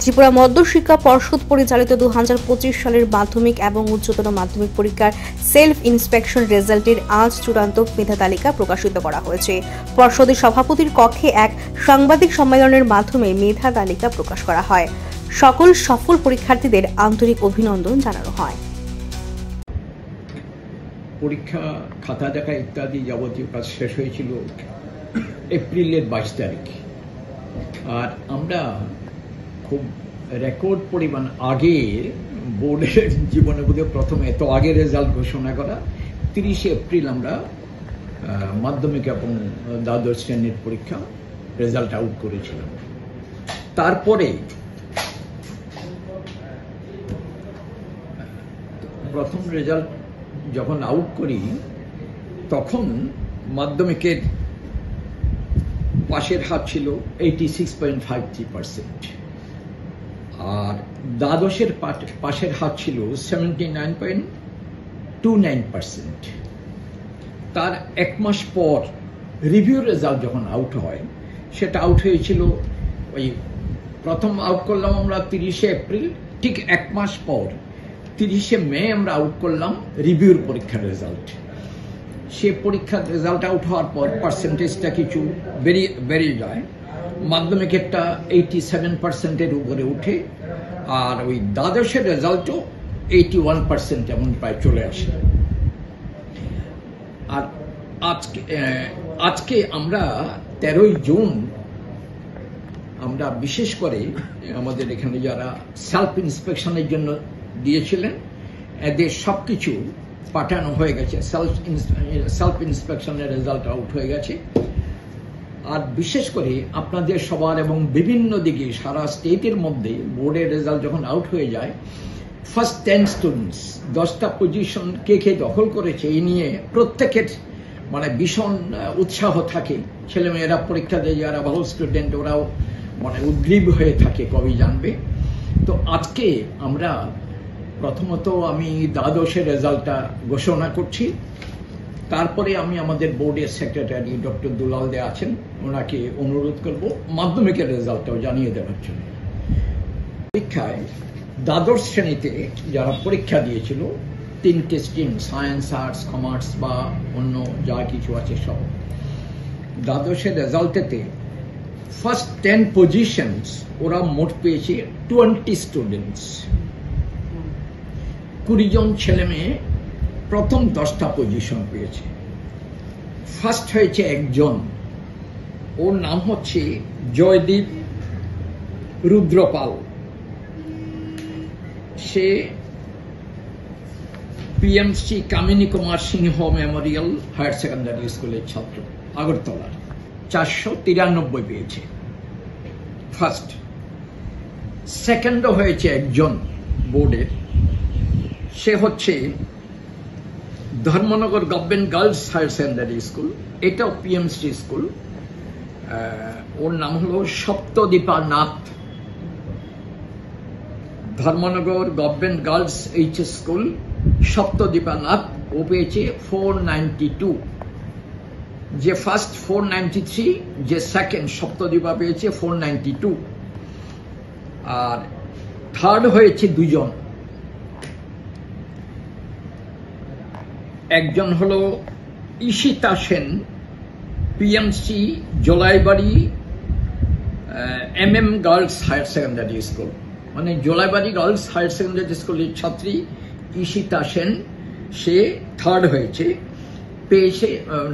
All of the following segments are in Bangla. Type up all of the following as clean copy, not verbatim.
ত্রিপুরা মধ্যশিক্ষা পর্ষদ পরিচালিত 2025 সালের মাধ্যমিক এবং উচ্চতর মাধ্যমিক পরীক্ষার সেলফ ইন্সপেকশন রেজাল্টের আজ চূড়ান্ত মেধা তালিকা প্রকাশিত করা হয়েছে। পর্ষদের সভাপতির কক্ষে এক সাংবাদিক সম্মেলনের মাধ্যমে মেধা তালিকা প্রকাশ করা হয়। সকল সফল পরীক্ষার্থীদের আন্তরিক অভিনন্দন জানানো হয়। পরীক্ষা খাতা দেখা ইত্যাদি যাবতীয় কাজ শেষ হয়েছিল এপ্রিলের 22 তারিখ। আর আমরা খুব রেকর্ড পরিমাণ আগে বোর্ডের জীবনে বোধহয় প্রথম এত আগে রেজাল্ট ঘোষণা করা 30 এপ্রিল আমরা মাধ্যমিক এবং দ্বাদশ শ্রেণীর পরীক্ষা রেজাল্ট আউট করেছিলাম। তারপরে প্রথম রেজাল্ট যখন আউট করি তখন মাধ্যমিকের পাশের হার ছিল 86.53%, আর দ্বাদশের পাশের হার ছিল 79.29%। তার এক মাস পর রিভিউ রেজাল্ট যখন আউট হয়, সেটা আউট হয়েছিল ওই প্রথম আউট করলাম আমরা 30 এপ্রিল, ঠিক এক মাস পর 30 মে আমরা আউট করলাম রিভিউর পরীক্ষার রেজাল্ট। সে পরীক্ষার রেজাল্ট আউট হওয়ার পর পার্সেন্টেজটা কিছু বেড়ে যায়, মাধ্যমিকেরটা 87%-এর উপরে উঠে, আর ওই দ্বাদশের রেজাল্টও 81% এমন প্রায় চলে আসে। আর আজকে আমরা 13 জুন আমরা বিশেষ করে আমাদের এখানে যারা সেলফ ইন্সপেকশনের জন্য দিয়েছিলেন এদের সবকিছু পাঠানো হয়ে গেছে, সেলফ ইন্সপেকশনের রেজাল্ট আউট হয়ে গেছে। আর বিশেষ করে আপনাদের সবার এবং বিভিন্ন দিকে সারা স্টেটের মধ্যে বোর্ডের রেজাল্ট যখন আউট হয়ে যায়, ফার্স্ট 10 স্টুডেন্টস 10টা পজিশন কে দখল করেছে এই নিয়ে প্রত্যেকের মানে ভীষণ উৎসাহ থাকে। ছেলেমেয়েরা পরীক্ষা দেয়, যারা ভালো স্টুডেন্ট ওরাও মানে উদ্গ্রীব হয়ে থাকে কবি জানবে। তো আজকে আমরা প্রথমত আমি দ্বাদশের রেজাল্টটা ঘোষণা করছি, তারপরে আমি আমাদের বোর্ডের সেক্রেটারি ডক্টর দুলাল দে আছেন, ওনাকে অনুরোধ করব মাধ্যমিকের রেজাল্টটাও জানিয়ে দেওয়ার জন্য। পরীক্ষায় দ্বাদশ শ্রেণীতে যারা পরীক্ষা দিয়েছিল 3টে স্ট্রিম, সায়েন্স, আর্টস, কমার্স বা অন্য যা কিছু আছে সব, দ্বাদশের রেজাল্টেতে ফার্স্ট 10 পজিশনস ওরা মোট পেয়েছে 20 স্টুডেন্টস, 20 জন ছেলে মেয়ে প্রথম 10টা পজিশন পেয়েছে। ফার্স্ট হয়েছে একজন, ওর নাম হচ্ছে জয়দীপ রুদ্রপাল। সে পিএমসি কামিনী কুমার সিংহ মেমোরিয়াল হায়ার সেকেন্ডারি স্কুলের ছাত্র, আগরতলার, 493 পেয়েছে ফার্স্ট। সেকেন্ডও হয়েছে একজন বোর্ডের, সে হচ্ছে Dharmanagar government girls higher secondary school, এটাও পিএমসি স্কুল। ওর নাম হলো Saptadipa Nath. Dharmanagar government girls HS school, Saptadipa Nath, ও পেয়েছে 492। যে ফার্স্ট 493, যে সেকেন্ড সপ্তদীপা পেয়েছে 492। আর থার্ড হয়েছে দুজন, একজন হলো Ishita Sen, PMC Jolaibari MM girls higher secondary school, মানে জোলাইবাড়ি গার্লস হায়ার সেকেন্ডারি স্কুলের ছাত্রী ঈশিতা সেন, সে থার্ড হয়েছে, পেয়েছে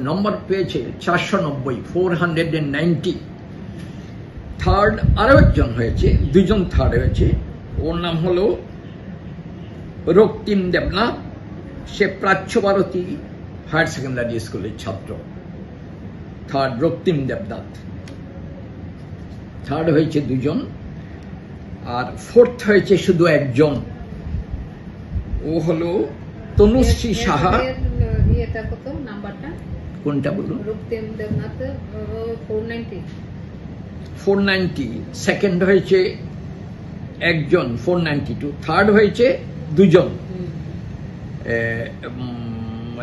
নম্বর পেয়েছে 490। থার্ড আরো একজন হয়েছে, দুজন থার্ড হয়েছে, ওর নাম হলো রক্তিম দেবনাথ, সে প্রাচ্য ভারতী হায়ার সেকেন্ডারি স্কুলের ছাত্র, থার্ড রক্তিম দেবনাথ, থার্ড হয়েছে দুজন। আর ফোর্থ হয়েছে শুধু একজন, ও হলো তনুশ্রী সাহা। কোনটা বলুন? রক্তিম দেবনাথ 490, সেকেন্ড হয়েছে একজন 492, থার্ড হয়েছে দুজন।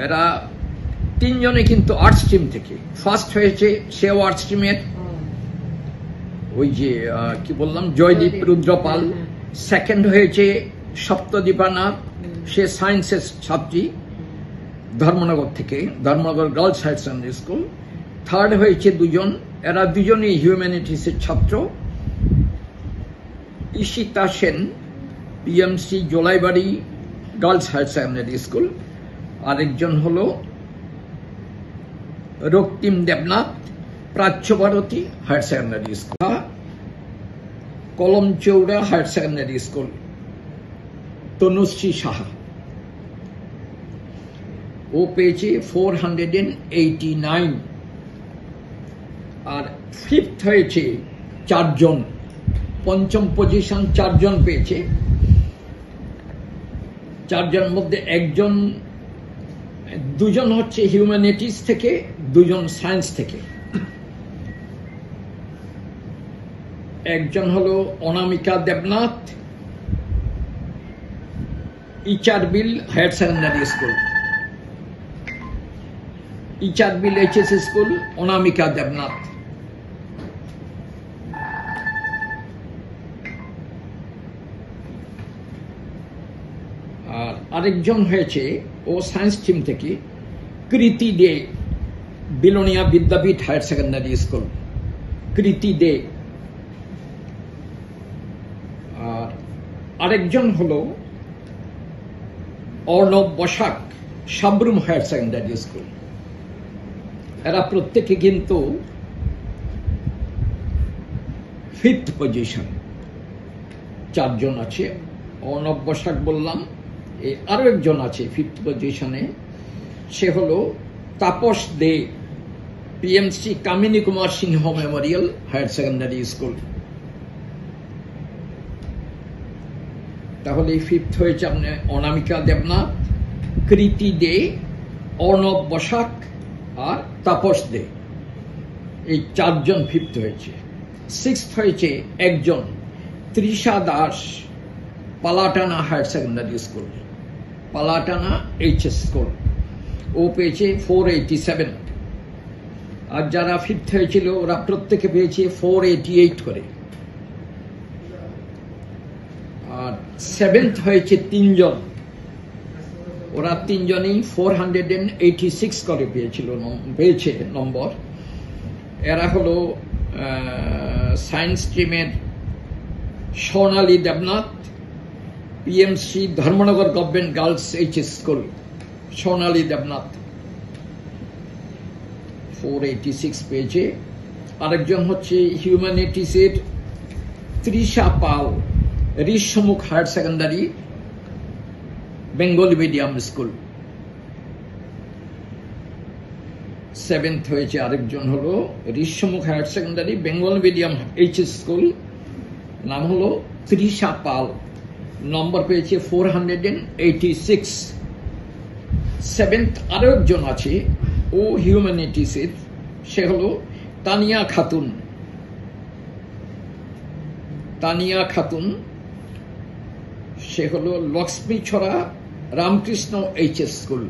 এরা তিনজনে কিন্তু আর্টস স্ট্রিম থেকে। ফার্স্ট হয়েছে সেও আর্টস স্ট্রিমের, ওই যে কি বললাম জয়দীপ রুদ্রপাল, সেকেন্ড হয়েছে সপ্তদীপানাথ, সে সায়েন্সের ছাত্রী ধর্মনগর থেকে, Dharmanagar girls higher secondary school. Third হয়েছে দুজন, এরা দুজনই হিউম্যানিটিসের ছাত্র, Ishita Sen, PMC Jolaibari girls higher secondary school. আরেকজন হলো রক্তিম দেবনাথ, প্রাচ্য Bharati higher secondary school, Kalamchoura higher secondary school, Tanushree Saha, ও পেয়েছে 489। আর ফিফথ হয়েছে চারজন, পঞ্চম পজিশন চারজন পেয়েছে। চারজনের মধ্যে দুজন হচ্ছে হিউম্যানিটিস থেকে, দুজন সায়েন্স থেকে। একজন হলো অনামিকা Debnath, ইচারবিল higher secondary school, ইচারবিল HS school, অনামিকা দেবনাথ। আর আরেকজন হয়েছে ও সায়েন্স টিম থেকে কৃতি দে, বিলোনিয়া বিদ্যাপীঠ হায়ার সেকেন্ডারি স্কুল, কৃতি দে। আর আরেকজন হলো Arnab Basak, Sabroom higher secondary school. এরা প্রত্যেকে কিন্তু ফিফথ পজিশন, চারজন আছে। অর্ণব বসাক বললাম, আরো একজন আছে ফিফথ পজিশনে, সে হলো তাপস দে, পিএমসি কামিনী কুমার সিংহ মেমোরিয়াল হায়ার সেকেন্ডারি স্কুল। তাহলে ফিফথ হয়েছে আপনার অনামিকা দেবনাথ, কৃতি দে, অর্ণব বসাক আর তাপস দে, এই চারজন ফিফথ হয়েছে। সিক্সথ হয়েছে একজন Trisha Das, Palatana higher secondary school, Palatana HS school, ও পেয়েছে 487। আর যারা ফিফথ হয়েছিল ওরা প্রত্যেকে পেয়েছে 488 করে। আর সেভেন্থ হয়েছে তিনজন, ওরা তিনজনই 486 করে পেয়েছে নম্বর। এরা হলো সায়েন্স স্ট্রিমের সোনালী Debnath, PMC Dharmanagar government girls HS school, সোনালী দেবনাথ 486 পেয়েছে। আরেকজন হচ্ছে হিউম্যানিটিসের তৃষা পাল, ঋষমুখ higher secondary Bengali medium school, seventh হয়েছে। আরেকজন হলো ঋষমুখ higher secondary Bengal medium HS school, নাম হলো তৃষা পাল, নম্বর পেয়েছে 486। সেভেন্থ আরো একজন আছে, ও হিউম্যানিটিসের, সে হলো তানিয়া খাতুন, তানিয়া খাতুন, সে হলো লক্ষ্মী ছড়া রামকৃষ্ণ এইচএস স্কুল।